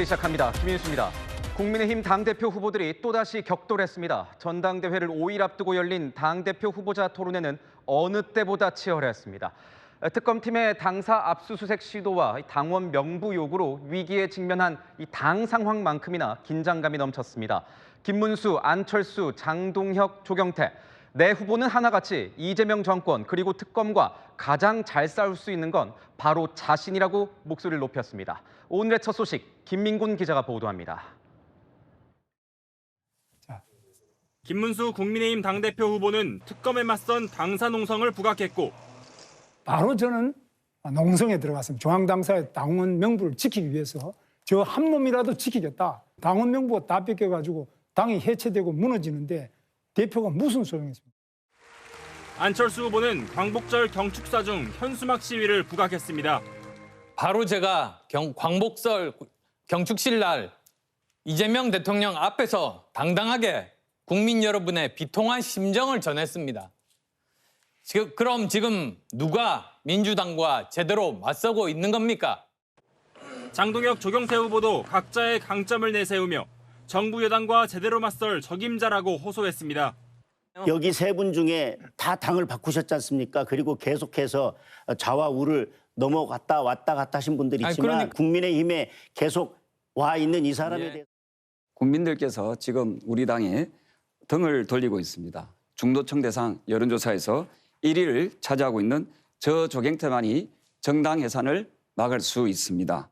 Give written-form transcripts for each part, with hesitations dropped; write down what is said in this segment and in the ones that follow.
뉴스 시작합니다. 김인수입니다. 국민의힘 당대표 후보들이 또다시 격돌했습니다. 전당대회를 5일 앞두고 열린 당대표 후보자 토론회는 어느 때보다 치열했습니다. 특검팀의 당사 압수수색 시도와 당원 명부 요구로 위기에 직면한 이 당 상황만큼이나 긴장감이 넘쳤습니다. 김문수, 안철수, 장동혁, 조경태. 네 후보는 하나같이 이재명 정권 그리고 특검과 가장 잘 싸울 수 있는 건 바로 자신이라고 목소리를 높였습니다. 오늘의 첫 소식 김민곤 기자가 보도합니다. 김문수 국민의힘 당대표 후보는 특검에 맞선 당사 농성을 부각했고 바로 저는 농성에 들어갔습니다. 중앙당사의 당원 명부를 지키기 위해서 저 한 놈이라도 지키겠다. 당원 명부가 다 뺏겨가지고 당이 해체되고 무너지는데 대표가 무슨 소용이었습니까? 안철수 후보는 광복절 경축사 중 현수막 시위를 부각했습니다. 바로 제가 광복절 경축식 날 이재명 대통령 앞에서 당당하게 국민 여러분의 비통한 심정을 전했습니다. 그럼 지금 누가 민주당과 제대로 맞서고 있는 겁니까? 장동혁, 조경태 후보도 각자의 강점을 내세우며 정부 여당과 제대로 맞설 적임자라고 호소했습니다. 여기 세 분 중에 다 당을 바꾸셨지 않습니까? 그리고 계속해서 좌와 우를 넘어갔다 왔다 갔다 하신 분들이 있지만 국민의힘에 계속 와 있는 이 사람에 대해서 국민들께서 지금 우리 당에 등을 돌리고 있습니다. 중도층 대상 여론조사에서 1위를 차지하고 있는 저 조경태만이 정당 해산을 막을 수 있습니다.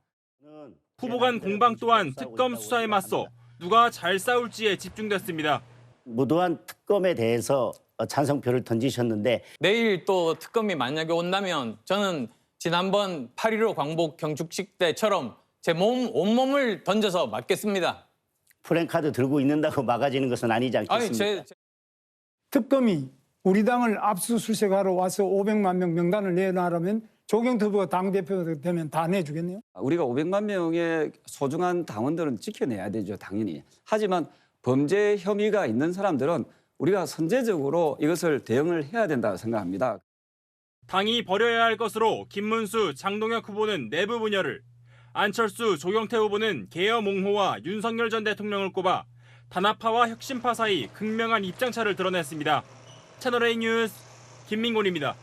후보 간 공방 또한 특검 수사에 맞서 누가 잘 싸울지에 집중됐습니다. 무도한 특검에 대해서 찬성표를 던지셨는데 내일 또 특검이 만약에 온다면 저는 지난번 8.15 광복 경축식 때처럼 제 온몸을 던져서 맞겠습니다. 프랜카드 들고 있는다고 막아지는 것은 아니지 않겠습니까? 특검이 우리 당을 압수수색하러 와서 500만 명 명단을 내놔라면 조경태 후보가 당대표가 되면 다 내주겠네요? 우리가 500만 명의 소중한 당원들은 지켜내야 되죠, 당연히. 하지만 범죄 혐의가 있는 사람들은 우리가 선제적으로 이것을 대응을 해야 된다고 생각합니다. 당이 버려야 할 것으로 김문수, 장동혁 후보는 내부 분열을, 안철수, 조경태 후보는 계엄 옹호와 윤석열 전 대통령을 꼽아 단합파와 혁신파 사이 극명한 입장차를 드러냈습니다. 채널A 뉴스 김민곤입니다.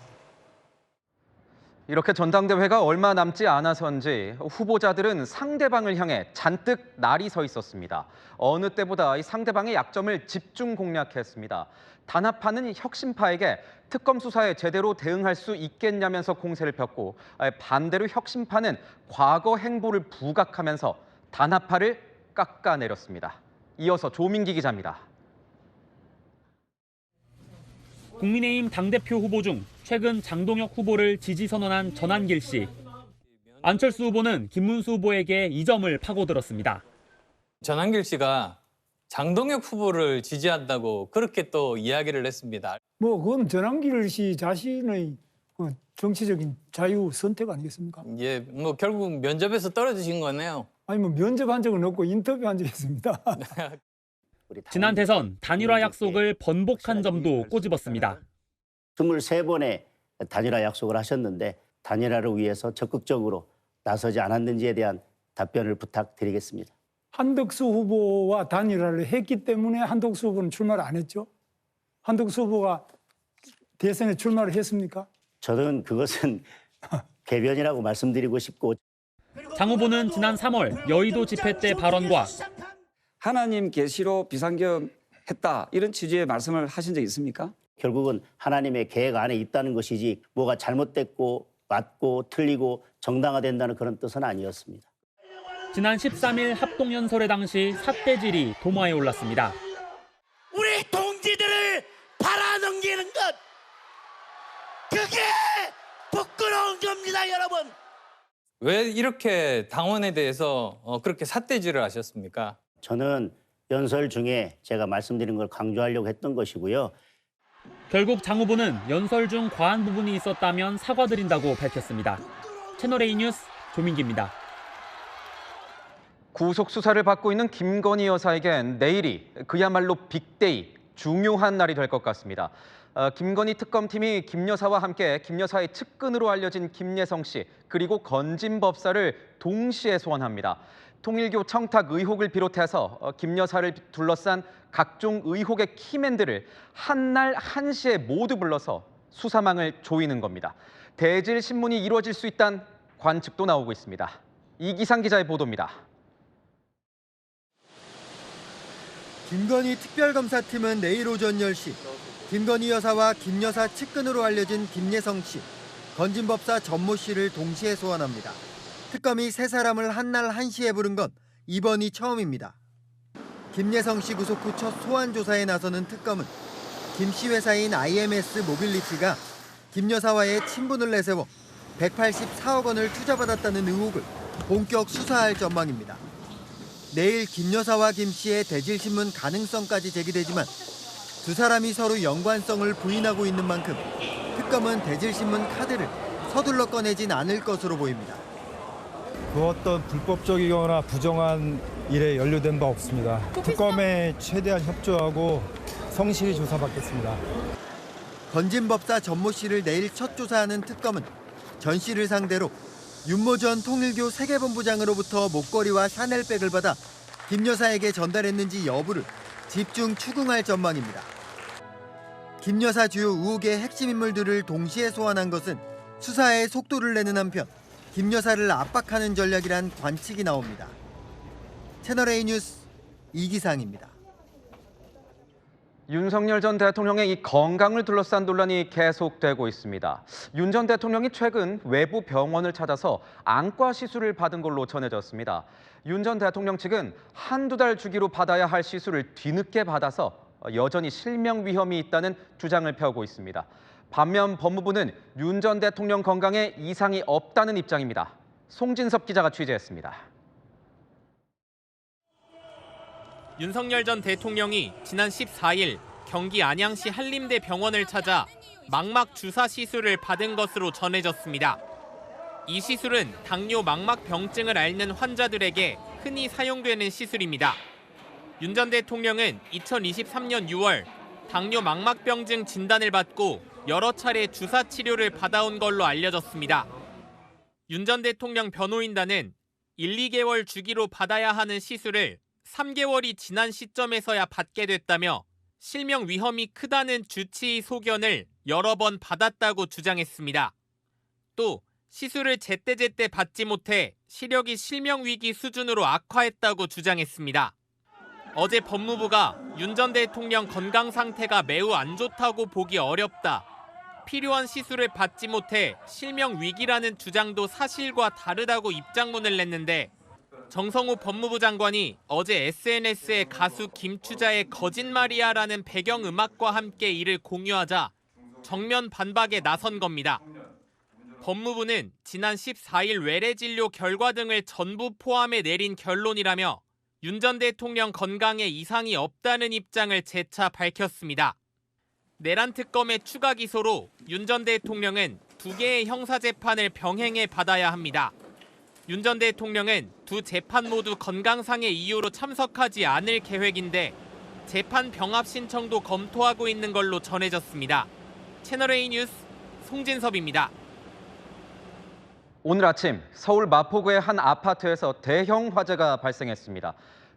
이렇게 전당대회가 얼마 남지 않아서인지 후보자들은 상대방을 향해 잔뜩 날이 서 있었습니다. 어느 때보다 이 상대방의 약점을 집중 공략했습니다. 단합파는 혁신파에게 특검 수사에 제대로 대응할 수 있겠냐면서 공세를 폈고 반대로 혁신파는 과거 행보를 부각하면서 단합파를 깎아내렸습니다. 이어서 조민기 기자입니다. 국민의힘 당대표 후보 중 최근 장동혁 후보를 지지 선언한 전한길 씨. 안철수 후보는 김문수 후보에게 이 점을 파고들었습니다. 전한길 씨가 장동혁 후보를 지지한다고 그렇게 또 이야기를 했습니다. 그건 전한길 씨 자신의 정치적인 자유 선택 아니겠습니까? 예, 결국 면접에서 떨어지신 거네요. 아니 면접한 적은 없고 인터뷰한 적이 있습니다. 지난 대선 단일화 약속을 번복한 점도 꼬집었습니다. 23번의 단일화 약속을 하셨는데 단일화를 위해서 적극적으로 나서지 않았는지에 대한 답변을 부탁드리겠습니다. 한덕수 후보와 단일화를 했기 때문에 한덕수 후보는 출마를 안 했죠? 한덕수 후보가 대선에 출마를 했습니까? 저는 그것은 궤변이라고 말씀드리고 싶고. 장 후보는 지난 3월 여의도 집회 때 발언과 하나님 계시로 비상경했다 이런 취지의 말씀을 하신 적 있습니까? 결국은 하나님의 계획 안에 있다는 것이지 뭐가 잘못됐고 맞고 틀리고 정당화된다는 그런 뜻은 아니었습니다. 지난 13일 합동연설회 당시 삿대질이 도마에 올랐습니다. 우리 동지들을 팔아넘기는 것, 그게 부끄러운 겁니다, 여러분. 왜 이렇게 당원에 대해서 그렇게 삿대질을 하셨습니까? 저는 연설 중에 제가 말씀드린 걸 강조하려고 했던 것이고요. 결국 장 후보는 연설 중 과한 부분이 있었다면 사과드린다고 밝혔습니다. 채널A 뉴스 조민기입니다. 구속 수사를 받고 있는 김건희 여사에겐 내일이 그야말로 빅데이, 중요한 날이 될 것 같습니다. 김건희 특검팀이 김 여사와 함께 김 여사의 측근으로 알려진 김예성 씨 그리고 건진 법사를 동시에 소환합니다. 통일교 청탁 의혹을 비롯해서 김 여사를 둘러싼 각종 의혹의 키맨들을 한날 한시에 모두 불러서 수사망을 조이는 겁니다. 대질 신문이 이루어질 수 있다는 관측도 나오고 있습니다. 이기상 기자의 보도입니다. 김건희 특별검사팀은 내일 오전 10시 김건희 여사와 김 여사 측근으로 알려진 김예성 씨, 건진법사 전모 씨를 동시에 소환합니다. 특검이 세 사람을 한날 한시에 부른 건 이번이 처음입니다. 김예성 씨 구속 후 첫 소환 조사에 나서는 특검은 김 씨 회사인 IMS 모빌리티가 김 여사와의 친분을 내세워 184억 원을 투자받았다는 의혹을 본격 수사할 전망입니다. 내일 김 여사와 김 씨의 대질신문 가능성까지 제기되지만 두 사람이 서로 연관성을 부인하고 있는 만큼 특검은 대질신문 카드를 서둘러 꺼내진 않을 것으로 보입니다. 그 어떤 불법적이거나 부정한 일에 연루된 바 없습니다. 특검에 최대한 협조하고 성실히 조사받겠습니다. 건진법사 전모 씨를 내일 첫 조사하는 특검은 전 씨를 상대로 윤모 전 통일교 세계본부장으로부터 목걸이와 샤넬백을 받아 김 여사에게 전달했는지 여부를 집중 추궁할 전망입니다. 김 여사 주요 의혹의 핵심 인물들을 동시에 소환한 것은 수사에 속도를 내는 한편 김 여사를 압박하는 전략이란 관측이 나옵니다. 채널A 뉴스 이기상입니다. 윤석열 전 대통령의 이 건강을 둘러싼 논란이 계속되고 있습니다. 윤 전 대통령이 최근 외부 병원을 찾아서 안과 시술을 받은 걸로 전해졌습니다. 윤 전 대통령 측은 한두 달 주기로 받아야 할 시술을 뒤늦게 받아서 여전히 실명 위험이 있다는 주장을 펴고 있습니다. 반면 법무부는 윤 전 대통령 건강에 이상이 없다는 입장입니다. 송진섭 기자가 취재했습니다. 윤석열 전 대통령이 지난 14일 경기 안양시 한림대 병원을 찾아 망막 주사 시술을 받은 것으로 전해졌습니다. 이 시술은 당뇨 망막 병증을 앓는 환자들에게 흔히 사용되는 시술입니다. 윤 전 대통령은 2023년 6월 당뇨 망막병증 진단을 받고 여러 차례 주사 치료를 받아온 걸로 알려졌습니다. 윤 전 대통령 변호인단은 1, 2개월 주기로 받아야 하는 시술을 3개월이 지난 시점에서야 받게 됐다며 실명 위험이 크다는 주치의 소견을 여러 번 받았다고 주장했습니다. 또 시술을 제때제때 받지 못해 시력이 실명 위기 수준으로 악화했다고 주장했습니다. 어제 법무부가 윤 전 대통령 건강 상태가 매우 안 좋다고 보기 어렵다. 필요한 시술을 받지 못해 실명 위기라는 주장도 사실과 다르다고 입장문을 냈는데 정성호 법무부 장관이 어제 SNS에 가수 김추자의 거짓말이야라는 배경음악과 함께 이를 공유하자 정면 반박에 나선 겁니다. 법무부는 지난 14일 외래진료 결과 등을 전부 포함해 내린 결론이라며 윤 전 대통령 건강에 이상이 없다는 입장을 재차 밝혔습니다. 내란 특검의 추가 기소로 윤 전 대통령은 2개의 형사재판을 병행해 받아야 합니다. 윤 전 대통령은 두 재판 모두 건강상의 이유로 참석하지 않을 계획인데 재판 병합 신청도 검토하고 있는 걸로 전해졌습니다. 채널A 뉴스 송진섭입니다. 오늘 아침 서울 마포구의 한 아파트에서 대형 화재가 발생했습니다.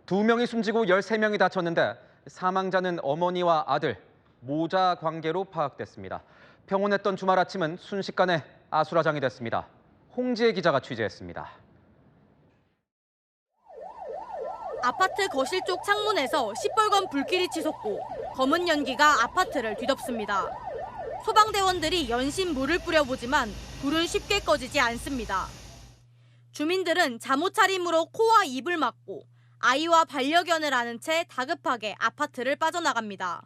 2명이 숨지고 13명이 다쳤는데 사망자는 어머니와 아들, 모자 관계로 파악됐습니다. 평온했던 주말 아침은 순식간에 아수라장이 됐습니다. 홍지혜 기자가 취재했습니다. 아파트 거실 쪽 창문에서 시뻘건 불길이 치솟고 검은 연기가 아파트를 뒤덮습니다. 소방대원들이 연신 물을 뿌려보지만 불은 쉽게 꺼지지 않습니다. 주민들은 잠옷 차림으로 코와 입을 막고 아이와 반려견을 안은 채 다급하게 아파트를 빠져나갑니다.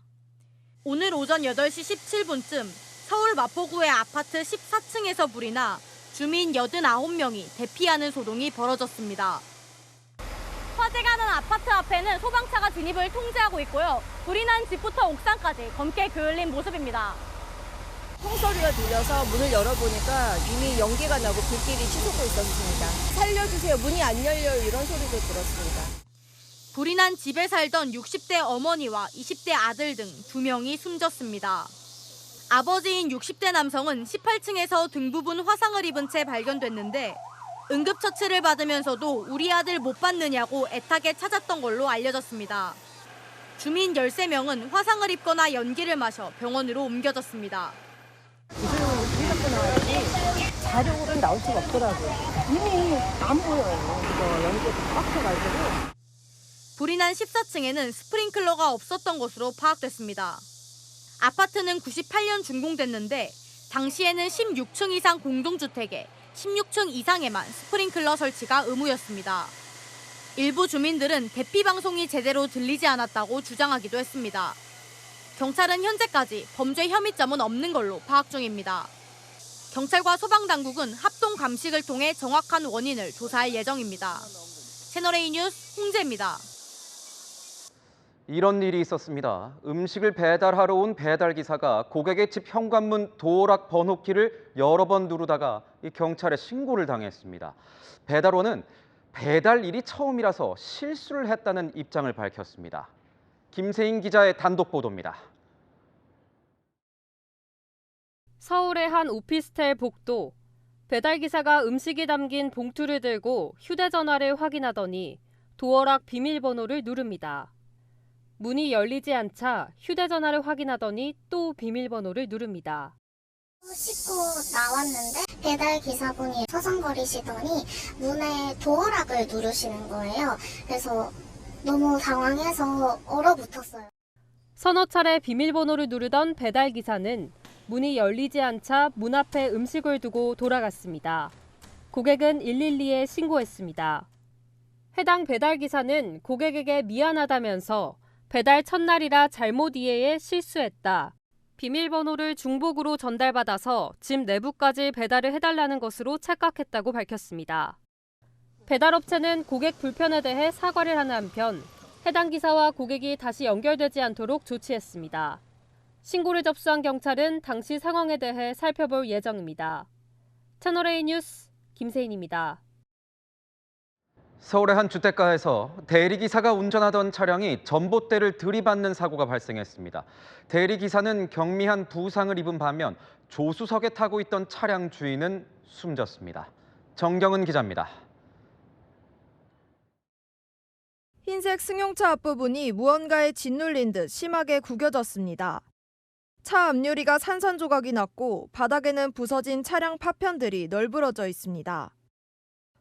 오늘 오전 8시 17분쯤 서울 마포구의 아파트 14층에서 불이 나 주민 89명이 대피하는 소동이 벌어졌습니다. 화재가 난 아파트 앞에는 소방차가 진입을 통제하고 있고요. 불이 난 집부터 옥상까지 검게 그을린 모습입니다. 총소리가 들려서 문을 열어보니까 이미 연기가 나고 불길이 치솟고 있었습니다. 살려주세요, 문이 안 열려요 이런 소리도 들었습니다. 불이 난 집에 살던 60대 어머니와 20대 아들 등 2명이 숨졌습니다. 아버지인 60대 남성은 18층에서 등 부분 화상을 입은 채 발견됐는데 응급처치를 받으면서도 우리 아들 못 봤느냐고 애타게 찾았던 걸로 알려졌습니다. 주민 13명은 화상을 입거나 연기를 마셔 병원으로 옮겨졌습니다. 자료는 나올 수가 없더라고요. 이미 안 보여요. 이거 연기가 빡쳐가지고. 불이 난 14층에는 스프링클러가 없었던 것으로 파악됐습니다. 아파트는 98년 준공됐는데 당시에는 16층 이상 공동주택에 16층 이상에만 스프링클러 설치가 의무였습니다. 일부 주민들은 대피 방송이 제대로 들리지 않았다고 주장하기도 했습니다. 경찰은 현재까지 범죄 혐의점은 없는 걸로 파악 중입니다. 경찰과 소방당국은 합동 감식을 통해 정확한 원인을 조사할 예정입니다. 채널A 뉴스 홍재입니다. 이런 일이 있었습니다. 음식을 배달하러 온 배달기사가 고객의 집 현관문 도어락 번호키를 여러 번 누르다가 경찰에 신고를 당했습니다. 배달원은 배달 일이 처음이라서 실수를 했다는 입장을 밝혔습니다. 김세인 기자의 단독 보도입니다. 서울의 한 오피스텔 복도. 배달기사가 음식이 담긴 봉투를 들고 휴대전화를 확인하더니 도어락 비밀번호를 누릅니다. 문이 열리지 않자 휴대전화를 확인하더니 또 비밀번호를 누릅니다. 씻고 나왔는데 배달기사분이 서성거리시더니 문에 도어락을 누르시는 거예요. 그래서 너무 당황해서 얼어붙었어요. 서너 차례 비밀번호를 누르던 배달기사는 문이 열리지 않자 문 앞에 음식을 두고 돌아갔습니다. 고객은 112에 신고했습니다. 해당 배달기사는 고객에게 미안하다면서 배달 첫날이라 잘못 이해해 실수했다. 비밀번호를 중복으로 전달받아서 집 내부까지 배달을 해달라는 것으로 착각했다고 밝혔습니다. 배달업체는 고객 불편에 대해 사과를 하는 한편 해당 기사와 고객이 다시 연결되지 않도록 조치했습니다. 신고를 접수한 경찰은 당시 상황에 대해 살펴볼 예정입니다. 채널A 뉴스 김세인입니다. 서울의 한 주택가에서 대리기사가 운전하던 차량이 전봇대를 들이받는 사고가 발생했습니다. 대리기사는 경미한 부상을 입은 반면 조수석에 타고 있던 차량 주인은 숨졌습니다. 정경은 기자입니다. 흰색 승용차 앞부분이 무언가에 짓눌린 듯 심하게 구겨졌습니다. 차 앞유리가 산산조각이 났고 바닥에는 부서진 차량 파편들이 널브러져 있습니다.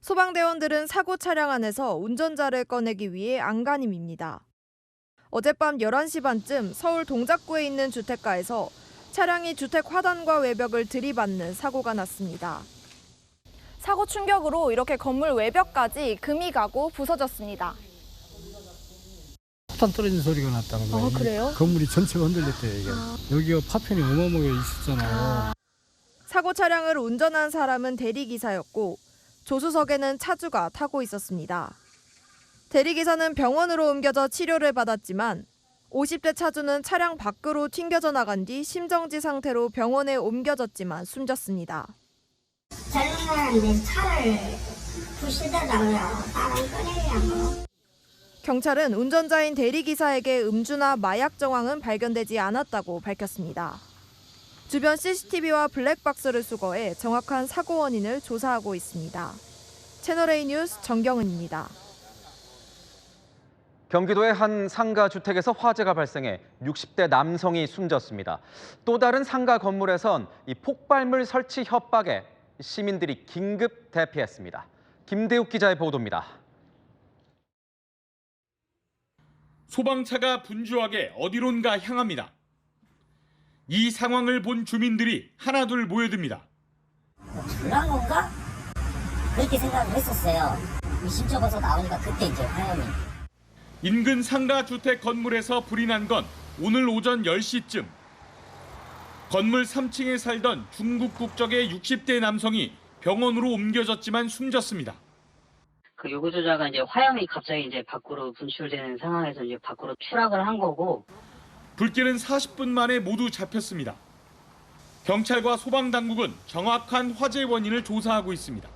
소방대원들은 사고 차량 안에서 운전자를 꺼내기 위해 안간힘입니다. 어젯밤 11시 반쯤 서울 동작구에 있는 주택가에서 차량이 주택 화단과 외벽을 들이받는 사고가 났습니다. 사고 충격으로 이렇게 건물 외벽까지 금이 가고 부서졌습니다. 파편 떨어진 소리가 났다는 거예요. 그래요? 건물이 전체가 흔들렸대요, 이게. 여기가 파편이 어마어마하게 있었잖아요. 사고 차량을 운전한 사람은 대리기사였고 조수석에는 차주가 타고 있었습니다. 대리기사는 병원으로 옮겨져 치료를 받았지만 50대 차주는 차량 밖으로 튕겨져 나간 뒤 심정지 상태로 병원에 옮겨졌지만 숨졌습니다. 젊은 차를 부시더라고요. 다른 끓이려고. 경찰은 운전자인 대리기사에게 음주나 마약 정황은 발견되지 않았다고 밝혔습니다. 주변 CCTV와 블랙박스를 수거해 정확한 사고 원인을 조사하고 있습니다. 채널A 뉴스 정경은입니다. 경기도의 한 상가 주택에서 화재가 발생해 60대 남성이 숨졌습니다. 또 다른 상가 건물에선 이 폭발물 설치 협박에 시민들이 긴급 대피했습니다. 김대욱 기자의 보도입니다. 소방차가 분주하게 어디론가 향합니다. 이 상황을 본 주민들이 하나둘 모여듭니다. 불난 건가? 그렇게 생각을 했었어요. 심적어서 나오니까 그때 이제 화염이. 인근 상가 주택 건물에서 불이 난 건 오늘 오전 10시쯤. 건물 3층에 살던 중국 국적의 60대 남성이 병원으로 옮겨졌지만 숨졌습니다. 그 요구조자가 이제 화염이 갑자기 이제 밖으로 분출되는 상황에서 이제 밖으로 추락을 한 거고. 불길은 40분 만에 모두 잡혔습니다. 경찰과 소방당국은 정확한 화재 원인을 조사하고 있습니다.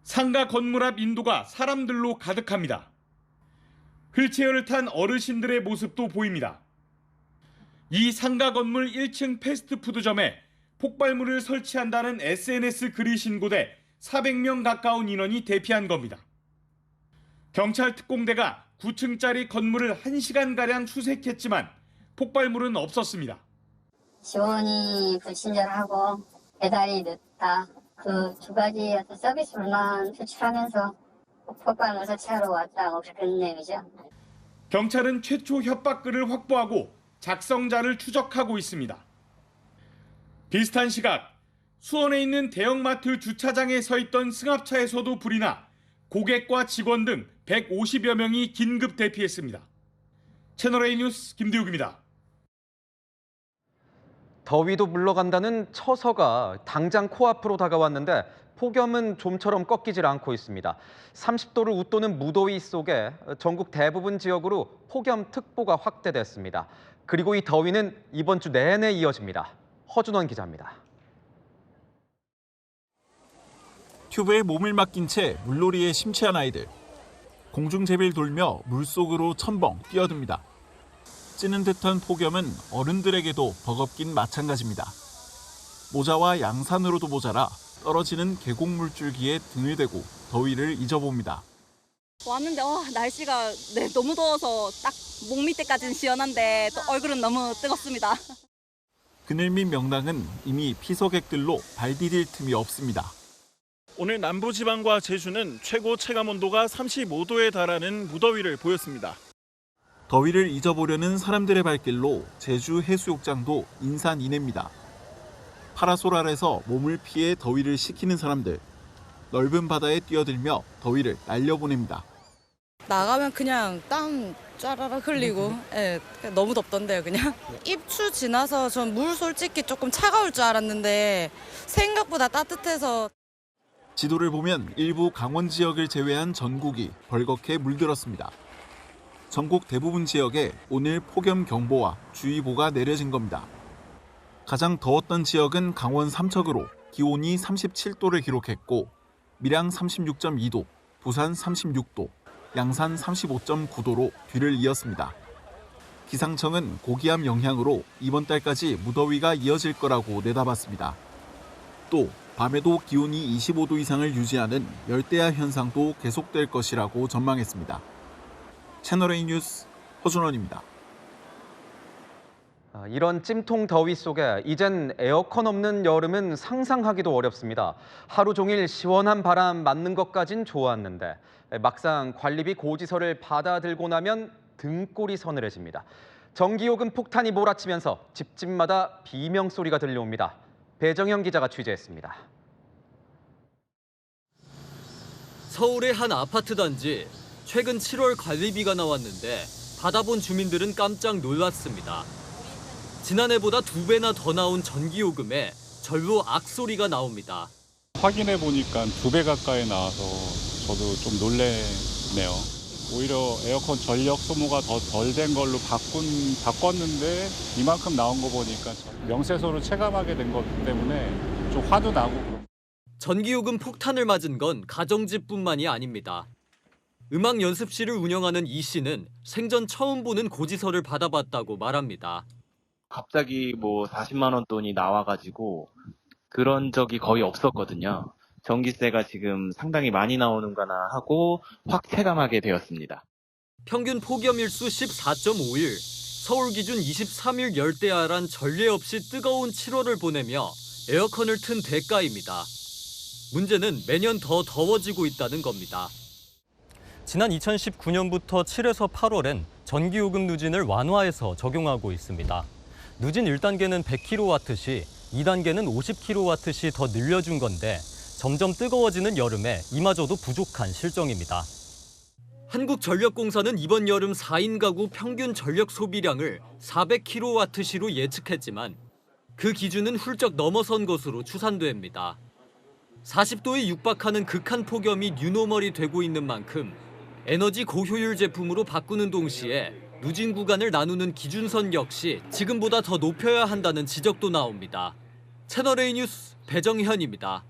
상가 건물 앞 인도가 사람들로 가득합니다. 휠체어를 탄 어르신들의 모습도 보입니다. 이 상가 건물 1층 패스트푸드점에 폭발물을 설치한다는 SNS 글이 신고돼 400명 가까운 인원이 대피한 겁니다. 경찰 특공대가 9층짜리 건물을 1시간가량 수색했지만 폭발물은 없었습니다. 지원이 불친절하고 배달이 늦다. 그 두 가지 서비스만 표출하면서 폭발물 설치하러 왔다. 그런 내용이죠. 경찰은 최초 협박글을 확보하고 작성자를 추적하고 있습니다. 비슷한 시각 수원에 있는 대형마트 주차장에 서 있던 승합차에서도 불이 나 고객과 직원 등 150여 명이 긴급 대피했습니다. 채널A 뉴스 김대욱입니다. 더위도 물러간다는 처서가 당장 코앞으로 다가왔는데 폭염은 좀처럼 꺾이질 않고 있습니다. 30도를 웃도는 무더위 속에 전국 대부분 지역으로 폭염특보가 확대됐습니다. 그리고 이 더위는 이번 주 내내 이어집니다. 허준원 기자입니다. 튜브에 몸을 맡긴 채 물놀이에 심취한 아이들. 공중제비를 돌며 물속으로 첨벙 뛰어듭니다. 찌는 듯한 폭염은 어른들에게도 버겁긴 마찬가지입니다. 모자와 양산으로도 모자라 떨어지는 계곡물줄기에 등을 대고 더위를 잊어봅니다. 왔는데 날씨가 너무 더워서 딱 목 밑에까지는 시원한데 또 얼굴은 너무 뜨겁습니다. 그늘 밑 명당은 이미 피서객들로 발 디딜 틈이 없습니다. 오늘 남부지방과 제주는 최고 체감온도가 35도에 달하는 무더위를 보였습니다. 더위를 잊어보려는 사람들의 발길로 제주 해수욕장도 인산인해입니다. 파라솔 아래서 몸을 피해 더위를 식히는 사람들. 넓은 바다에 뛰어들며 더위를 날려보냅니다. 나가면 그냥 땀 짜라라 흘리고 너무 덥던데요 그냥. 입추 지나서 전 물 솔직히 조금 차가울 줄 알았는데 생각보다 따뜻해서. 지도를 보면 일부 강원 지역을 제외한 전국이 벌겋게 물들었습니다. 전국 대부분 지역에 오늘 폭염 경보와 주의보가 내려진 겁니다. 가장 더웠던 지역은 강원 삼척으로 기온이 37도를 기록했고 밀양 36.2도, 부산 36도, 양산 35.9도로 뒤를 이었습니다. 기상청은 고기압 영향으로 이번 달까지 무더위가 이어질 거라고 내다봤습니다. 또 밤에도 기온이 25도 이상을 유지하는 열대야 현상도 계속될 것이라고 전망했습니다. 채널A 뉴스 허준원입니다. 이런 찜통 더위 속에 이젠 에어컨 없는 여름은 상상하기도 어렵습니다. 하루 종일 시원한 바람 맞는 것까진 좋았는데 막상 관리비 고지서를 받아들고 나면 등골이 서늘해집니다. 전기요금 폭탄이 몰아치면서 집집마다 비명소리가 들려옵니다. 배정현 기자가 취재했습니다. 서울의 한 아파트 단지. 최근 7월 관리비가 나왔는데 받아본 주민들은 깜짝 놀랐습니다. 지난해보다 2배나 더 나온 전기요금에 절로 악소리가 나옵니다. 확인해 보니까 2배 가까이 나와서 저도 좀 놀래네요. 오히려 에어컨 전력 소모가 더 덜 된 걸로 바꿨는데 이만큼 나온 거 보니까 명세서로 체감하게 된 것 때문에 좀 화도 나고. 전기요금 폭탄을 맞은 건 가정집뿐만이 아닙니다. 음악 연습실을 운영하는 이 씨는 생전 처음 보는 고지서를 받아봤다고 말합니다. 갑자기 40만 원 돈이 나와가지고 그런 적이 거의 없었거든요. 전기세가 지금 상당히 많이 나오는구나 하고 확 체감하게 되었습니다. 평균 폭염일수 14.5일, 서울 기준 23일 열대야란 전례 없이 뜨거운 7월을 보내며 에어컨을 튼 대가입니다. 문제는 매년 더 더워지고 있다는 겁니다. 지난 2019년부터 7에서 8월엔 전기요금 누진을 완화해서 적용하고 있습니다. 누진 1단계는 100kW시, 2단계는 50kW시 더 늘려준 건데 점점 뜨거워지는 여름에 이마저도 부족한 실정입니다. 한국전력공사는 이번 여름 4인 가구 평균 전력 소비량을 400kW시로 예측했지만 그 기준은 훌쩍 넘어선 것으로 추산됩니다. 40도에 육박하는 극한 폭염이 뉴노멀이 되고 있는 만큼 에너지 고효율 제품으로 바꾸는 동시에 누진 구간을 나누는 기준선 역시 지금보다 더 높여야 한다는 지적도 나옵니다. 채널A 뉴스 배정현입니다.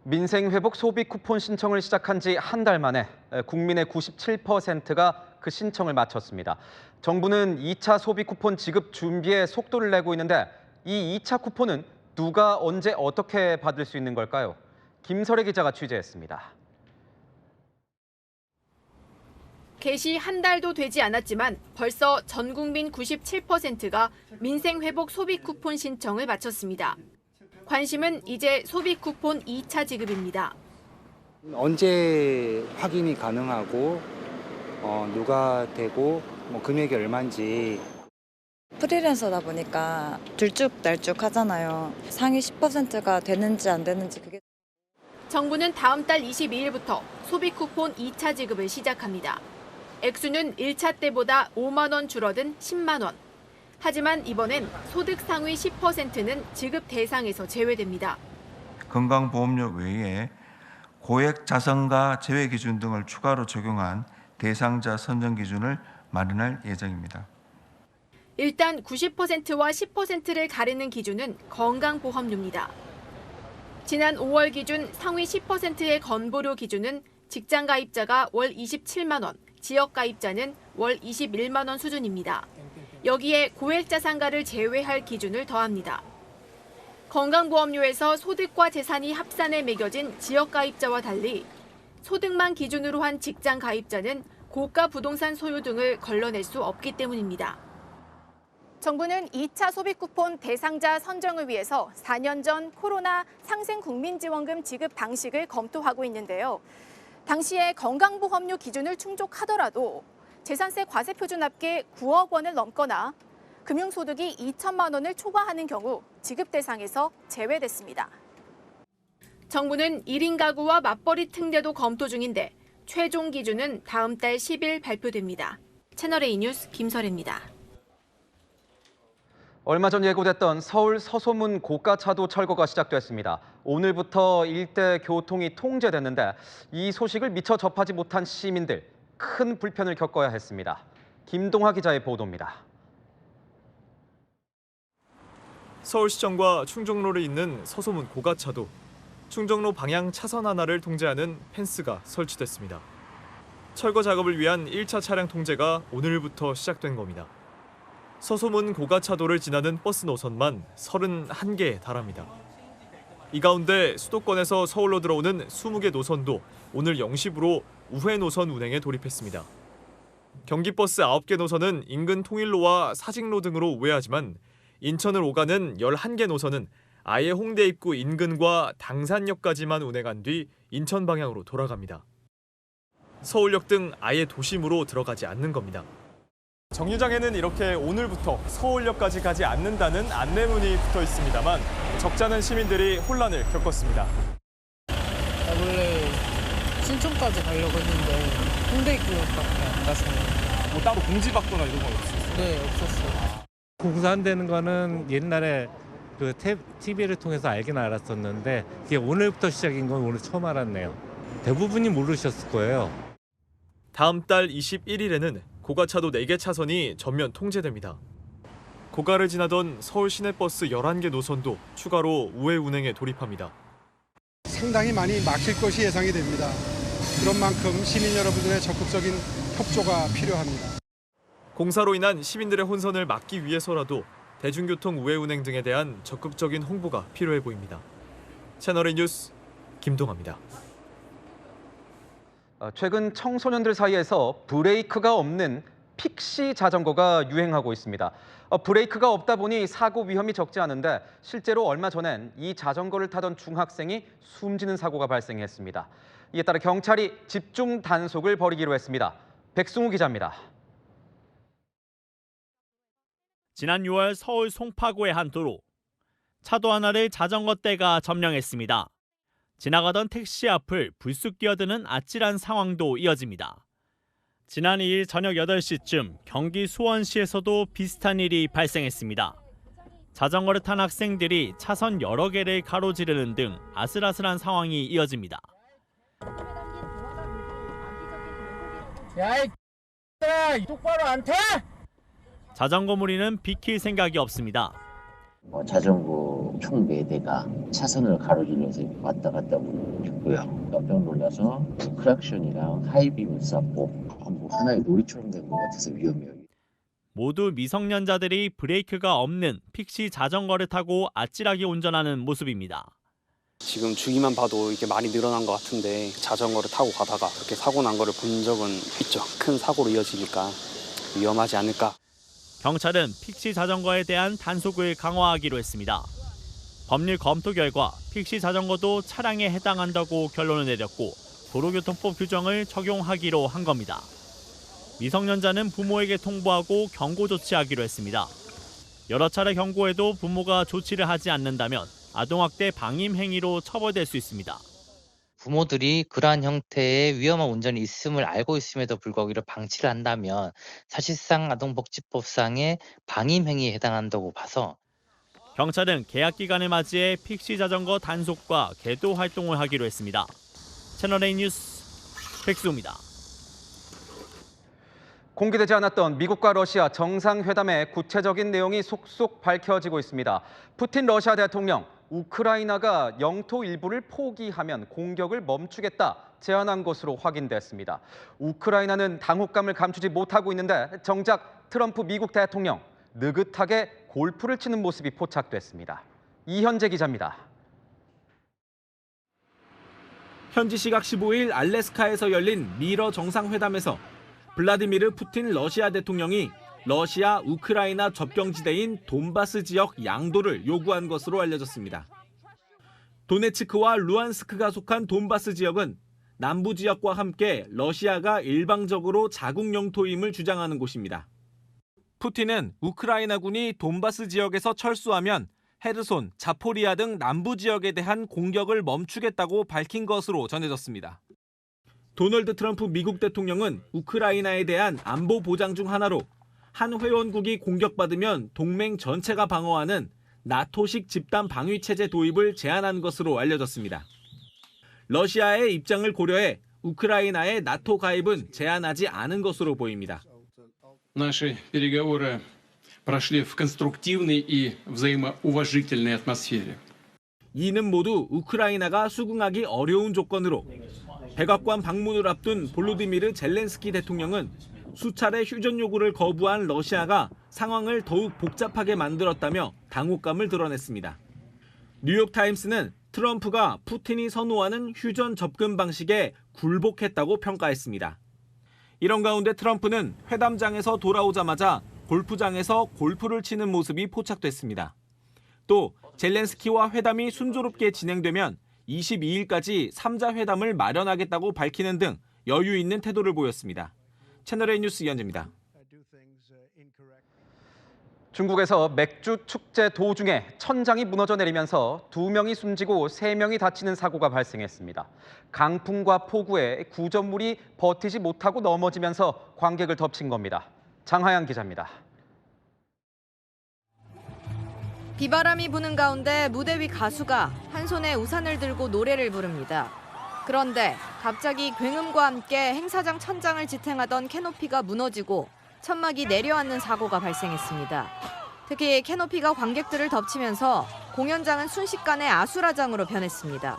민생회복 소비 쿠폰 신청을 시작한 지 한 달 만에 국민의 97%가 그 신청을 마쳤습니다. 정부는 2차 소비 쿠폰 지급 준비에 속도를 내고 있는데 이 2차 쿠폰은 누가 언제 어떻게 받을 수 있는 걸까요? 김설혜 기자가 취재했습니다. 개시 한 달도 되지 않았지만 벌써 전 국민 97%가 민생회복 소비 쿠폰 신청을 마쳤습니다. 관심은 이제 소비 쿠폰 2차 지급입니다. 언제 확인이 가능하고 누가 되고 금액이 얼마인지. 프리랜서다 보니까 들쭉날쭉 하잖아요. 상위 10%가 되는지 안 되는지 그게. 정부는 다음 달 22일부터 소비 쿠폰 2차 지급을 시작합니다. 액수는 1차 때보다 5만 원 줄어든 10만 원. 하지만 이번엔 소득 상위 10%는 지급 대상에서 제외됩니다. 건강보험료 외에 고액 자산가 제외 기준 등을 추가로 적용한 대상자 선정 기준을 마련할 예정입니다. 일단 90%와 10%를 가리는 기준은 건강보험료입니다. 지난 5월 기준 상위 10%의 건보료 기준은 직장 가입자가 월 27만 원, 지역 가입자는 월 21만 원 수준입니다. 여기에 고액 자산가를 제외할 기준을 더합니다. 건강보험료에서 소득과 재산이 합산해 매겨진 지역 가입자와 달리 소득만 기준으로 한 직장 가입자는 고가 부동산 소유 등을 걸러낼 수 없기 때문입니다. 정부는 2차 소비 쿠폰 대상자 선정을 위해서 4년 전 코로나 상생국민지원금 지급 방식을 검토하고 있는데요. 당시에 건강보험료 기준을 충족하더라도 재산세 과세표준합계 9억 원을 넘거나 금융소득이 2천만 원을 초과하는 경우 지급 대상에서 제외됐습니다. 정부는 1인 가구와 맞벌이 특례도 검토 중인데 최종 기준은 다음 달 10일 발표됩니다. 채널A 뉴스 김설혜입니다. 얼마 전 예고됐던 서울 서소문 고가차도 철거가 시작됐습니다. 오늘부터 일대 교통이 통제됐는데 이 소식을 미처 접하지 못한 시민들 큰 불편을 겪어야 했습니다. 김동하 기자의 보도입니다. 서울시청과 충정로를 잇는 서소문 고가차도, 충정로 방향 차선 하나를 통제하는 펜스가 설치됐습니다. 철거 작업을 위한 1차 차량 통제가 오늘부터 시작된 겁니다. 서소문 고가차도를 지나는 버스 노선만 31개에 달합니다. 이 가운데 수도권에서 서울로 들어오는 20개 노선도 오늘 0시부로 우회 노선 운행에 돌입했습니다. 경기버스 9개 노선은 인근 통일로와 사직로 등으로 우회하지만 인천을 오가는 11개 노선은 아예 홍대 입구 인근과 당산역까지만 운행한 뒤 인천 방향으로 돌아갑니다. 서울역 등 아예 도심으로 들어가지 않는 겁니다. 정류장에는 이렇게 오늘부터 서울역까지 가지 않는다는 안내문이 붙어 있습니다만 적잖은 시민들이 혼란을 겪었습니다. 원래 신촌까지 가려고 했는데 홍대 입구밖에 안 가서. 뭐 따로 공지받거나 이런 건 없었어요? 네, 없었어요. 공사한다는 거는 옛날에 그 TV를 통해서 알긴 알았었는데 그게 오늘부터 시작인 건 오늘 처음 알았네요. 대부분이 모르셨을 거예요. 다음 달 21일에는 고가차도 4개 차선이 전면 통제됩니다. 고가를 지나던 서울 시내버스 11개 노선도 추가로 우회 운행에 돌입합니다. 상당히 많이 막힐 것이 예상이 됩니다. 그런 만큼 시민 여러분들의 적극적인 협조가 필요합니다. 공사로 인한 시민들의 혼선을 막기 위해서라도 대중교통 우회 운행 등에 대한 적극적인 홍보가 필요해 보입니다. 채널A 뉴스 김동하입니다. 최근 청소년들 사이에서 브레이크가 없는 픽시 자전거가 유행하고 있습니다. 브레이크가 없다 보니 사고 위험이 적지 않은데 실제로 얼마 전엔 이 자전거를 타던 중학생이 숨지는 사고가 발생했습니다. 이에 따라 경찰이 집중 단속을 벌이기로 했습니다. 백승우 기자입니다. 지난 6월 서울 송파구의 한 도로. 차도 하나를 자전거떼가 점령했습니다. 지나가던 택시 앞을 불쑥 뛰어드는 아찔한 상황도 이어집니다. 지난 2일 저녁 8시쯤 경기 수원시에서도 비슷한 일이 발생했습니다. 자전거를 탄 학생들이 차선 여러 개를 가로지르는 등 아슬아슬한 상황이 이어집니다. 야, 이 똑바로 안 타! 자전거 무리는 비킬 생각이 없습니다. 자전거 총 4대가 차선을 가로질러서 왔다 갔다 했고요. 깜짝 놀라서 크락션이랑 하이빔을 쐈고 하나의 놀이처럼 된 것 같아서 위험해요. 모두 미성년자들이 브레이크가 없는 픽시 자전거를 타고 아찔하게 운전하는 모습입니다. 지금 주기만 봐도 이게 많이 늘어난 것 같은데 자전거를 타고 가다가 그렇게 사고 난 거를 본 적은 있죠. 큰 사고로 이어지니까 위험하지 않을까. 경찰은 픽시 자전거에 대한 단속을 강화하기로 했습니다. 법률 검토 결과 픽시 자전거도 차량에 해당한다고 결론을 내렸고 도로교통법 규정을 적용하기로 한 겁니다. 미성년자는 부모에게 통보하고 경고 조치하기로 했습니다. 여러 차례 경고해도 부모가 조치를 하지 않는다면 아동학대 방임 행위로 처벌될 수 있습니다. 부모들이 그러한 형태의 위험한 운전이 있음을 알고 있음에도 불구하고 이를 방치를 한다면 사실상 아동복지법상의 방임 행위에 해당한다고 봐서 경찰은 개학 기간을 맞이해 픽시 자전거 단속과 계도 활동을 하기로 했습니다. 채널A 뉴스 백수호입니다. 공개되지 않았던 미국과 러시아 정상회담의 구체적인 내용이 속속 밝혀지고 있습니다. 푸틴 러시아 대통령, 우크라이나가 영토 일부를 포기하면 공격을 멈추겠다 제안한 것으로 확인됐습니다. 우크라이나는 당혹감을 감추지 못하고 있는데 정작 트럼프 미국 대통령 느긋하게 골프를 치는 모습이 포착됐습니다. 이현재 기자입니다. 현지 시각 15일 알래스카에서 열린 미러 정상회담에서 블라디미르 푸틴 러시아 대통령이 러시아 우크라이나 접경지대인 돈바스 지역 양도를 요구한 것으로 알려졌습니다. 도네츠크와 루안스크가 속한 돈바스 지역은 남부 지역과 함께 러시아가 일방적으로 자국 영토임을 주장하는 곳입니다. 푸틴은 우크라이나군이 돈바스 지역에서 철수하면 헤르손, 자포리아 등 남부 지역에 대한 공격을 멈추겠다고 밝힌 것으로 전해졌습니다. 도널드 트럼프 미국 대통령은 우크라이나에 대한 안보 보장 중 하나로 한 회원국이 공격받으면 동맹 전체가 방어하는 나토식 집단 방위 체제 도입을 제안한 것으로 알려졌습니다. 러시아의 입장을 고려해 우크라이나의 나토 가입은 제안하지 않은 것으로 보입니다. Наши переговоры прошли в конструктивной и взаимоуважительной атмосфере. 이는 모두 우크라이나가 수긍하기 어려운 조건으로 백악관 방문을 앞둔 볼로디미르 젤렌스키 대통령은 수차례 휴전 요구를 거부한 러시아가 상황을 더욱 복잡하게 만들었다며 당혹감을 드러냈습니다. 뉴욕타임스는 트럼프가 푸틴이 선호하는 휴전 접근 방식에 굴복했다고 평가했습니다. 이런 가운데 트럼프는 회담장에서 돌아오자마자 골프장에서 골프를 치는 모습이 포착됐습니다. 또 젤렌스키와 회담이 순조롭게 진행되면 22일까지 3자 회담을 마련하겠다고 밝히는 등 여유 있는 태도를 보였습니다. 채널A 뉴스 이현재입니다. 중국에서 맥주 축제 도중에 천장이 무너져 내리면서 2명이 숨지고 3명이 다치는 사고가 발생했습니다. 강풍과 폭우에 구조물이 버티지 못하고 넘어지면서 관객을 덮친 겁니다. 장하양 기자입니다. 비바람이 부는 가운데 무대 위 가수가 한 손에 우산을 들고 노래를 부릅니다. 그런데 갑자기 굉음과 함께 행사장 천장을 지탱하던 캐노피가 무너지고 천막이 내려앉는 사고가 발생했습니다. 특히 캐노피가 관객들을 덮치면서 공연장은 순식간에 아수라장으로 변했습니다.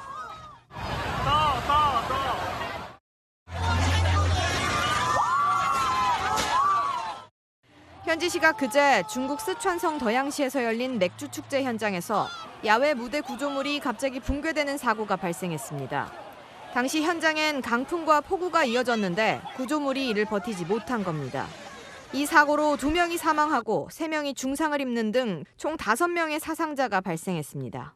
현지 시각 그제 중국 스촨성 더양시에서 열린 맥주 축제 현장에서 야외 무대 구조물이 갑자기 붕괴되는 사고가 발생했습니다. 당시 현장엔 강풍과 폭우가 이어졌는데 구조물이 이를 버티지 못한 겁니다. 이 사고로 2명이 사망하고 3명이 중상을 입는 등 총 5명의 사상자가 발생했습니다.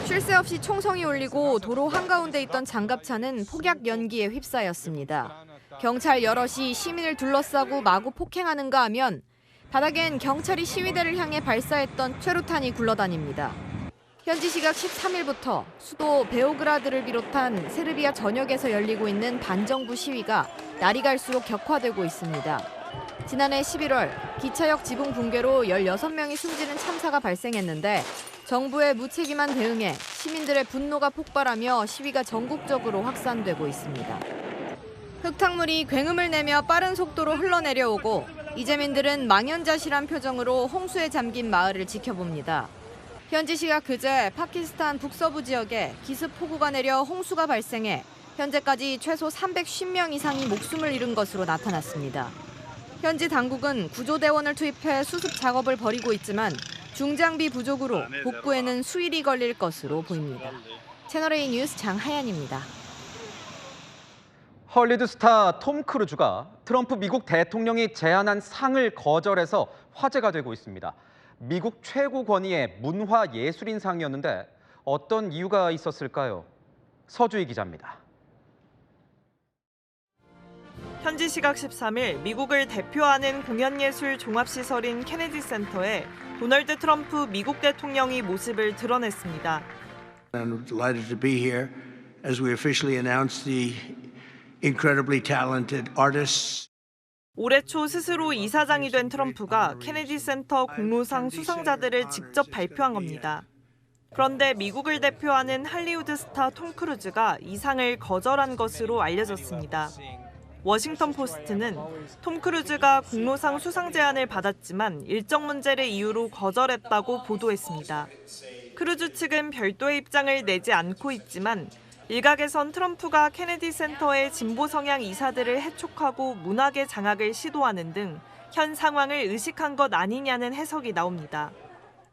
쉴 새 없이 총성이 울리고 도로 한가운데 있던 장갑차는 폭약 연기에 휩싸였습니다. 경찰 여럿이 시민을 둘러싸고 마구 폭행하는가 하면 바닥엔 경찰이 시위대를 향해 발사했던 최루탄이 굴러다닙니다. 현지 시각 13일부터 수도 베오그라드를 비롯한 세르비아 전역에서 열리고 있는 반정부 시위가 날이 갈수록 격화되고 있습니다. 지난해 11월 기차역 지붕 붕괴로 16명이 숨지는 참사가 발생했는데 정부의 무책임한 대응에 시민들의 분노가 폭발하며 시위가 전국적으로 확산되고 있습니다. 흙탕물이 굉음을 내며 빠른 속도로 흘러내려오고 이재민들은 망연자실한 표정으로 홍수에 잠긴 마을을 지켜봅니다. 현지 시각 그제 파키스탄 북서부 지역에 기습 폭우가 내려 홍수가 발생해 현재까지 최소 350명 이상이 목숨을 잃은 것으로 나타났습니다. 현지 당국은 구조대원을 투입해 수습 작업을 벌이고 있지만 중장비 부족으로 복구에는 수일이 걸릴 것으로 보입니다. 채널A 뉴스 장하연입니다. 헐리우드 스타 톰 크루즈가 트럼프 미국 대통령이 제안한 상을 거절해서 화제가 되고 있습니다. 미국 최고 권위의 문화예술인상이었는데 어떤 이유가 있었을까요? 서주희 기자입니다. 현지 시각 13일 미국을 대표하는 공연예술 종합시설인 케네디 센터에 도널드 트럼프 미국 대통령이 모습을 드러냈습니다. I'm delighted to be here as we officially announce the incredibly talented artists. 올해 초 스스로 이사장이 된 트럼프가 케네디 센터 공로상 수상자들을 직접 발표한 겁니다. 그런데 미국을 대표하는 할리우드 스타 톰 크루즈가 이 상을 거절한 것으로 알려졌습니다. 워싱턴 포스트는 톰 크루즈가 공로상 수상 제안을 받았지만 일정 문제를 이유로 거절했다고 보도했습니다. 크루즈 측은 별도의 입장을 내지 않고 있지만 일각에선 트럼프가 케네디 센터의 진보 성향 이사들을 해촉하고 문학의 장악을 시도하는 등 현 상황을 의식한 것 아니냐는 해석이 나옵니다.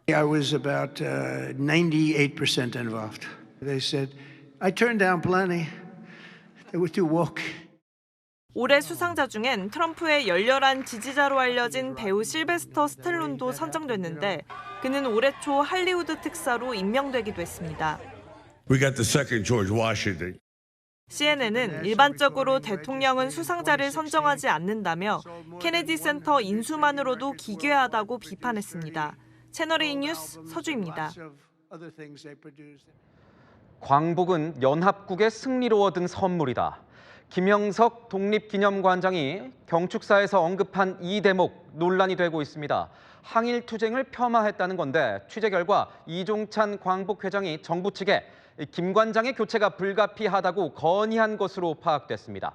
I was about 98% involved. They said, I turned down plenty. They were too woke. 올해 수상자 중엔 트럼프의 열렬한 지지자로 알려진 배우 실베스터 스텔론도 선정됐는데 그는 올해 초 할리우드 특사로 임명되기도 했습니다. We got the second George Washington. CNN은 일반적으로 대통령은 수상자를 선정하지 않는다며 케네디 센터 인수만으로도 기괴하다고 비판했습니다. 채널A 뉴스 서주입니다. 광복은 연합국의 승리로 얻은 선물이다. 김영석 독립기념관장이 경축사에서 언급한 이 대목 논란이 되고 있습니다. 항일투쟁을 폄하했다는 건데 취재 결과 이종찬 광복회장이 정부 측에 김 관장의 교체가 불가피하다고 건의한 것으로 파악됐습니다.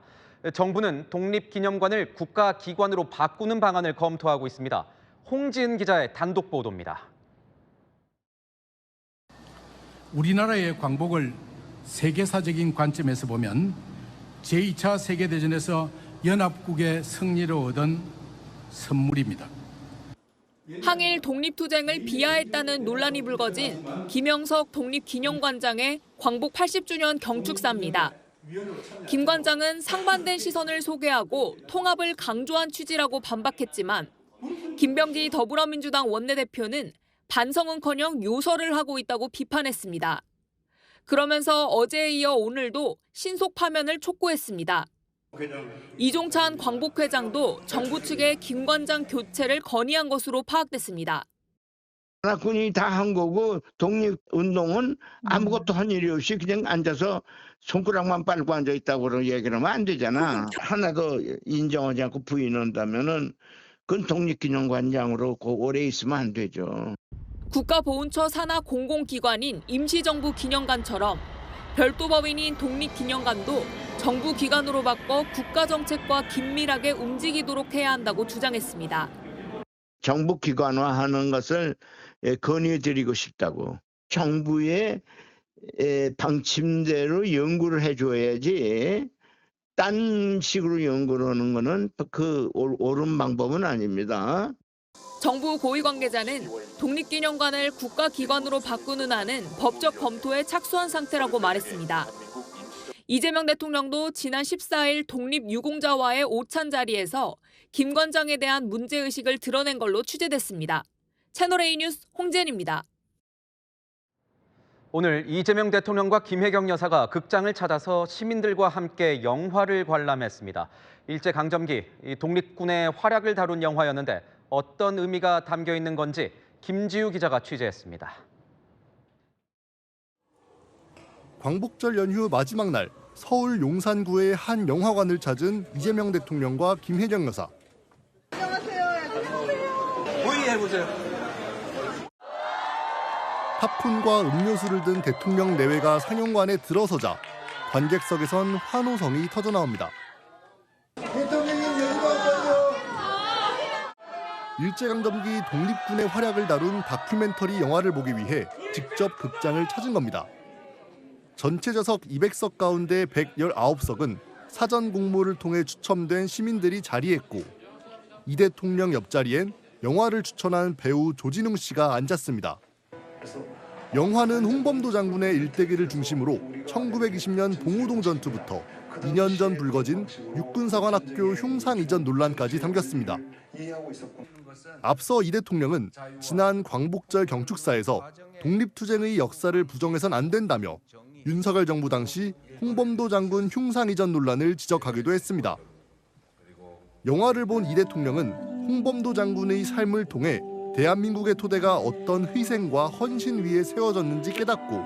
정부는 독립기념관을 국가기관으로 바꾸는 방안을 검토하고 있습니다. 홍지은 기자의 단독 보도입니다. 우리나라의 광복을 세계사적인 관점에서 보면 제2차 세계대전에서 연합국의 승리로 얻은 선물입니다. 항일 독립투쟁을 비하했다는 논란이 불거진 김영석 독립기념관장의 광복 80주년 경축사입니다. 김 관장은 상반된 시선을 소개하고 통합을 강조한 취지라고 반박했지만 김병기 더불어민주당 원내대표는 반성은커녕 요설을 하고 있다고 비판했습니다. 그러면서 어제에 이어 오늘도 신속 파면을 촉구했습니다. 이종찬 광복회장도 정부 측에 김 관장 교체를 건의한 것으로 파악됐습니다. 군이 다 한 거고 독립운동은 아무것도 한 일이 없이 그냥 앉아서 손가락만 빨고 앉아 있다고 그런 얘기를 하면 안 되잖아. 하나도 인정하지 않고 부인한다면은 그건 독립기념관장으로 오래 있으면 안 되죠. 국가보훈처 산하 공공기관인 임시정부 기념관처럼 별도 법인인 독립기념관도 정부 기관으로 바꿔 국가정책과 긴밀하게 움직이도록 해야 한다고 주장했습니다. 정부 기관화하는 것을 건의드리고 싶다고. 정부의 방침대로 연구를 해줘야지 딴 식으로 연구를 하는 거는 그 옳은 방법은 아닙니다. 정부 고위 관계자는 독립기념관을 국가기관으로 바꾸는 안은 법적 검토에 착수한 상태라고 말했습니다. 이재명 대통령도 지난 14일 독립유공자와의 오찬 자리에서 김 관장에 대한 문제의식을 드러낸 걸로 취재됐습니다. 채널A 뉴스 홍지은입니다. 오늘 이재명 대통령과 김혜경 여사가 극장을 찾아서 시민들과 함께 영화를 관람했습니다. 일제강점기 독립군의 활약을 다룬 영화였는데 어떤 의미가 담겨 있는 건지 김지우 기자가 취재했습니다. 광복절 연휴 마지막 날 서울 용산구의 한 영화관을 찾은 이재명 대통령과 김혜경 여사. 안녕하세요. 모의해보세요. 팝콘과 음료수를 든 대통령 내외가 상영관에 들어서자 관객석에선 환호성이 터져나옵니다. 대통령님 여기로 와봐요. 일제강점기 독립군의 활약을 다룬 다큐멘터리 영화를 보기 위해 직접 극장을 찾은 겁니다. 전체 좌석 200석 가운데 119석은 사전 공모를 통해 추첨된 시민들이 자리했고 이 대통령 옆자리엔 영화를 추천한 배우 조진웅 씨가 앉았습니다. 영화는 홍범도 장군의 일대기를 중심으로 1920년 봉우동 전투부터 2년 전 불거진 육군사관학교 흉상 이전 논란까지 담겼습니다. 앞서 이 대통령은 지난 광복절 경축사에서 독립투쟁의 역사를 부정해선 안 된다며 윤석열 정부 당시 홍범도 장군 흉상 이전 논란을 지적하기도 했습니다. 영화를 본 이 대통령은 홍범도 장군의 삶을 통해 대한민국의 토대가 어떤 희생과 헌신 위에 세워졌는지 깨닫고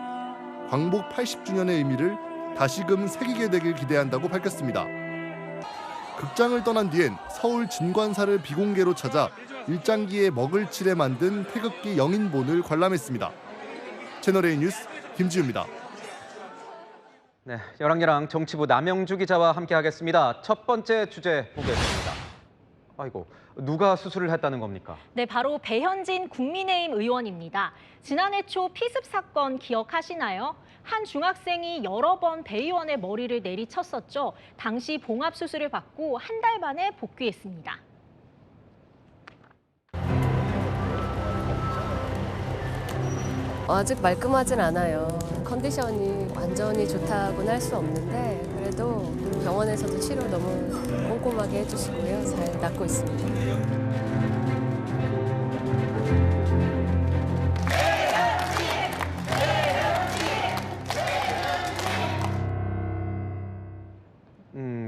광복 80주년의 의미를 다시금 새기게 되길 기대한다고 밝혔습니다. 극장을 떠난 뒤엔 서울 진관사를 비공개로 찾아 일장기에 먹을 칠해 만든 태극기 영인본을 관람했습니다. 채널A 뉴스 김지우입니다. 네, 열왕여랑 정치부 남영주 기자와 함께하겠습니다. 첫 번째 주제 보겠습니다. 아이고, 누가 수술을 했다는 겁니까? 네, 바로 배현진 국민의힘 의원입니다. 지난해 초 피습 사건 기억하시나요? 한 중학생이 여러 번 배 의원의 머리를 내리쳤었죠. 당시 봉합 수술을 받고 한 달 만에 복귀했습니다. 아직 말끔하진 않아요. 컨디션이 완전히 좋다고는 할 수 없는데 그래도 병원에서도 치료 너무 꼼꼼하게 해주시고요. 잘 낫고 있습니다.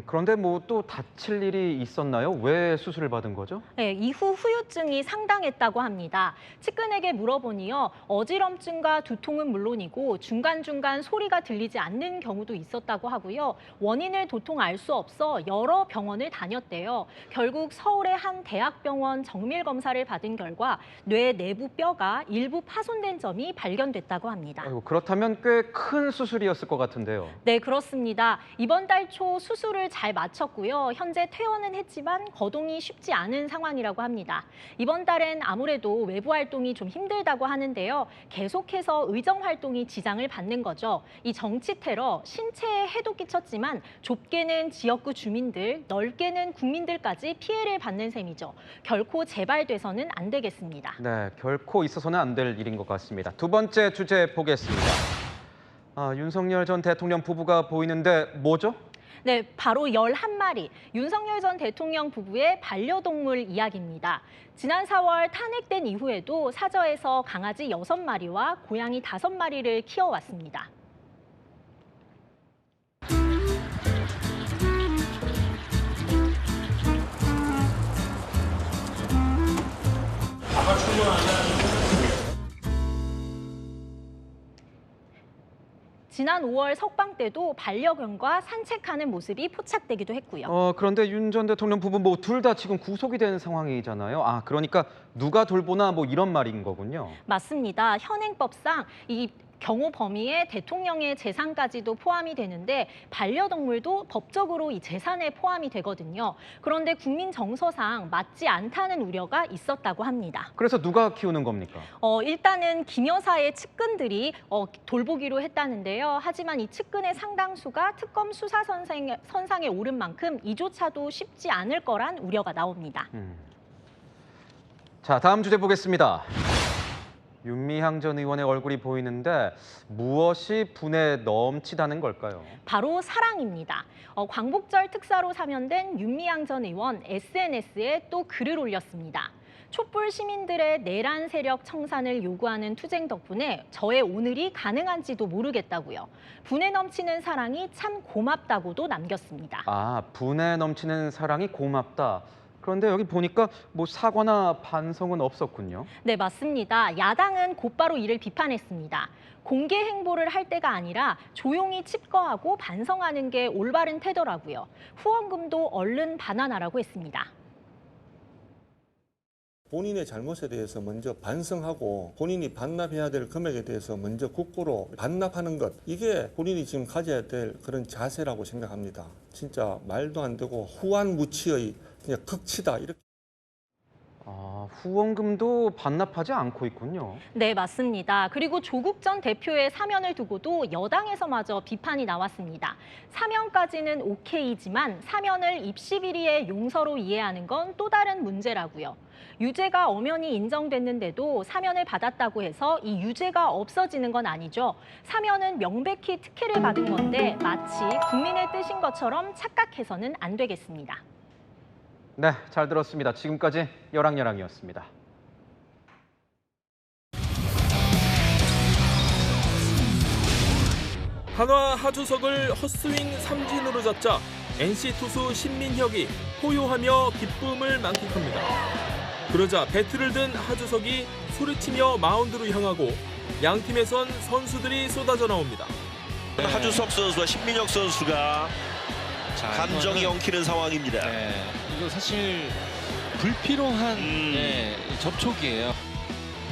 그런데 뭐 또 다칠 일이 있었나요? 왜 수술을 받은 거죠? 네, 이후 후유증이 상당했다고 합니다. 측근에게 물어보니요, 어지럼증과 두통은 물론이고 중간중간 소리가 들리지 않는 경우도 있었다고 하고요. 원인을 도통 알 수 없어 여러 병원을 다녔대요. 결국 서울의 한 대학병원 정밀 검사를 받은 결과 뇌 내부 뼈가 일부 파손된 점이 발견됐다고 합니다. 아이고, 그렇다면 꽤 큰 수술이었을 것 같은데요. 네, 그렇습니다. 이번 달 초 수술을 잘 마쳤고요. 현재 퇴원은 했지만 거동이 쉽지 않은 상황이라고 합니다. 이번 달엔 아무래도 외부 활동이 좀 힘들다고 하는데요. 계속해서 의정 활동이 지장을 받는 거죠. 이 정치 테러, 신체에 해도 끼쳤지만 좁게는 지역구 주민들, 넓게는 국민들까지 피해를 받는 셈이죠. 결코 재발돼서는 안 되겠습니다. 네, 결코 있어서는 안 될 일인 것 같습니다. 두 번째 주제 보겠습니다. 윤석열 전 대통령 부부가 보이는데 뭐죠? 네, 바로 11마리, 윤석열 전 대통령 부부의 반려동물 이야기입니다. 지난 4월 탄핵된 이후에도 사저에서 강아지 6마리와 고양이 5마리를 키워왔습니다. 지난 5월 석방 때도 반려견과 산책하는 모습이 포착되기도 했고요. 그런데 윤 전 대통령 부부 뭐 둘 다 지금 구속이 된 상황이잖아요. 그러니까 누가 돌보나 뭐 이런 말인 거군요. 맞습니다. 현행법상 이 경호 범위에 대통령의 재산까지도 포함이 되는데 반려동물도 법적으로 이 재산에 포함이 되거든요. 그런데 국민 정서상 맞지 않다는 우려가 있었다고 합니다. 그래서 누가 키우는 겁니까? 일단은 김 여사의 측근들이 돌보기로 했다는데요. 하지만 이 측근의 상당수가 특검 수사 선상에 오른 만큼 이조차도 쉽지 않을 거란 우려가 나옵니다. 자, 다음 주제 보겠습니다. 윤미향 전 의원의 얼굴이 보이는데 무엇이 분에 넘치다는 걸까요? 바로 사랑입니다. 광복절 특사로 사면된 윤미향 전 의원 SNS에 또 글을 올렸습니다. 촛불 시민들의 내란 세력 청산을 요구하는 투쟁 덕분에 저의 오늘이 가능한지도 모르겠다고요. 분에 넘치는 사랑이 참 고맙다고도 남겼습니다. 분에 넘치는 사랑이 고맙다. 그런데 여기 보니까 뭐 사과나 반성은 없었군요. 네, 맞습니다. 야당은 곧바로 이를 비판했습니다. 공개 행보를 할 때가 아니라 조용히 칩거하고 반성하는 게 올바른 태도라고요. 후원금도 얼른 반환하라고 했습니다. 본인의 잘못에 대해서 먼저 반성하고 본인이 반납해야 될 금액에 대해서 먼저 국고로 반납하는 것, 이게 본인이 지금 가져야 될 그런 자세라고 생각합니다. 진짜 말도 안 되고 후한무치의 그냥 극치다. 이렇게. 후원금도 반납하지 않고 있군요. 네, 맞습니다. 그리고 조국 전 대표의 사면을 두고도 여당에서마저 비판이 나왔습니다. 사면까지는 오케이지만 사면을 입시 비리의 용서로 이해하는 건 또 다른 문제라고요. 유죄가 엄연히 인정됐는데도 사면을 받았다고 해서 이 유죄가 없어지는 건 아니죠. 사면은 명백히 특혜를 받은 건데 마치 국민의 뜻인 것처럼 착각해서는 안 되겠습니다. 네, 잘 들었습니다. 지금까지 여랑여랑이었습니다. 한화 하주석을 헛스윙 삼진으로 잡자 NC 투수 신민혁이 포효하며 기쁨을 만끽합니다. 그러자 배트를 든 하주석이 소리치며 마운드로 향하고 양팀에선 선수들이 쏟아져 나옵니다. 하주석 선수와 신민혁 선수가 감정이 엉키는 상황입니다. 이거 사실 불필요한 접촉이에요.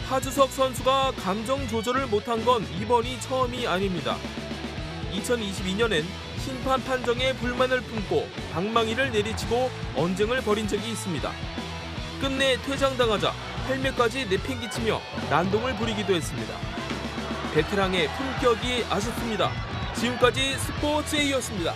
하주석 선수가 감정 조절을 못한 건 이번이 처음이 아닙니다. 2022년엔 심판 판정에 불만을 품고 방망이를 내리치고 언쟁을 벌인 적이 있습니다. 끝내 퇴장당하자 헬멧까지 내팽개치며 난동을 부리기도 했습니다. 베테랑의 품격이 아쉽습니다. 지금까지 스포츠A였습니다.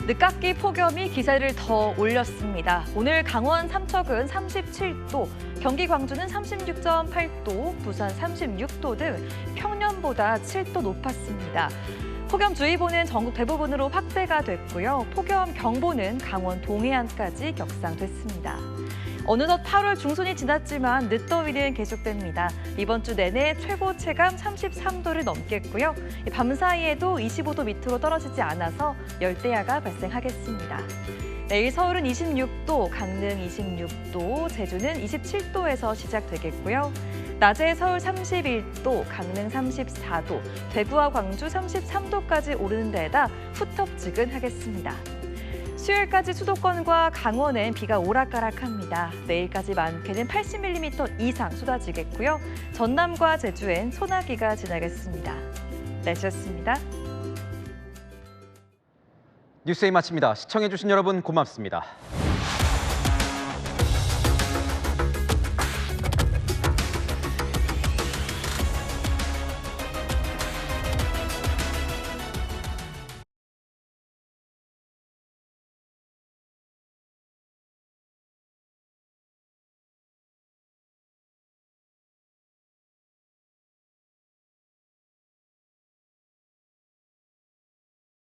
늦깎이 폭염이 기세를 더 올렸습니다. 오늘 강원 삼척은 37도, 경기 광주는 36.8도, 부산 36도 등 평년보다 7도 높았습니다. 폭염주의보는 전국 대부분으로 확대가 됐고요. 폭염경보는 강원 동해안까지 격상됐습니다. 어느덧 8월 중순이 지났지만 늦더위는 계속됩니다. 이번 주 내내 최고 체감 33도를 넘겠고요. 밤사이에도 25도 밑으로 떨어지지 않아서 열대야가 발생하겠습니다. 내일 서울은 26도, 강릉 26도, 제주는 27도에서 시작되겠고요. 낮에 서울 31도, 강릉 34도, 대구와 광주 33도까지 오르는 데다 후텁지근하겠습니다. 수요일까지 수도권과 강원엔 비가 오락가락합니다. 내일까지 많게는 80mm 이상 쏟아지겠고요. 전남과 제주엔 소나기가 지나겠습니다. 날씨였습니다. 뉴스에이 마칩니다. 시청해주신 여러분 고맙습니다.